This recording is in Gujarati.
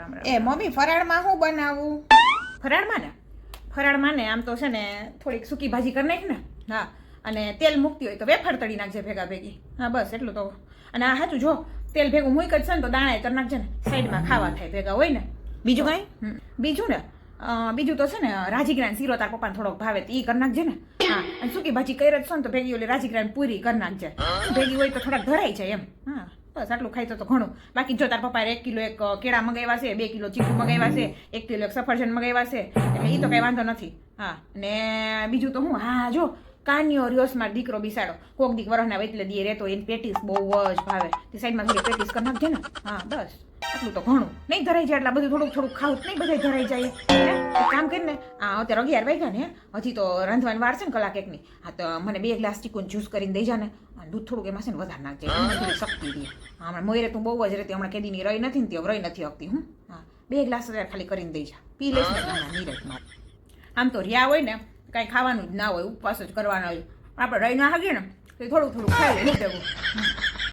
રામ રામ. એ મમ્મી ફરાળમાં શું બનાવું? ફરાળમાં ને આમ તો છે ને થોડીક સૂકી ભાજી કરી નાખ ને. હા, અને તેલ મૂકતી હોય તો વેફર તળી નાખજે ભેગા ભેગી. હા બસ એટલું તો. અને આ સાચું જો તેલ ભેગું મૂક જ છે ને તો દાણા કરી નાખજે ને, સાઈડમાં ખાવા થાય ભેગા હોય ને. બીજું કાંઈ? બીજું ને બીજું તો છે ને રાજીગ્રાન શીરો તાર પપ્પાને થોડોક ભાવે તો ઈ કરી નાખજે ને. હા, અને સૂકી ભાજી કરી જ છો ને તો ભેગી ઓલી રાજીગ્રાન પૂરી કરી નાખજે. ભેગી હોય તો થોડાક ધરાઈ જાય એમ. હા બસ આટલું ખાઈ તો ઘણું. બાકી જો તાર પપ્પાએ 1 કિલો એક કેળા મંગાવ્યા છે, 2 કિલો ચીકુ મંગાવ્યા છે, 1 કિલો એક સફરજન મંગાવ્યા છે, એટલે એ તો કઈ વાંધો નથી. હા, ને બીજું તો હું, હા જો કાનિયો રિયોસમાં દીકરો બિસાડો કોક દીક વરસના વૈતલે દીએ રહેતો, એની પેટીસ બહુ જ ભાવે. તે સાઈડમાં થોડી પેટીસ કરી નાખજે ને. હા બસ આટલું તો ઘણું. નહીં ધરાઈ જાય એટલા બધું થોડુંક થોડુંક ખાવું નહીં બધા ધરાઈ જાય. એક કામ કરીને અત્યારે 11 વાગ્યા ને, હજી તો રાંધવાની વાર છે ને કલાક એકની. હા તો મને 2 ગ્લાસ ચીકુનું જ્યુસ કરીને દઈ જા ને. દૂધ થોડુંક એમાં છે ને વધારે નાખજે, થોડી શક્તિ દે. હા હમણાં મોયરે તું બહુ જ રહેતી, હમણાં કેદીની રહી નથી ને તે રહી નથી શકતી. હા 2 ગ્લાસ ખાલી કરીને દઈ જા, પી લઈશ ને નીરજમાં. આમ તો રહ્યા હોય ને કાંઈ ખાવાનું જ ના હોય, ઉપવાસ જ કરવાનો હોય. આપણે રહી ના શકીએ ને તો થોડું થોડું ખાઈ લઈ દેવું.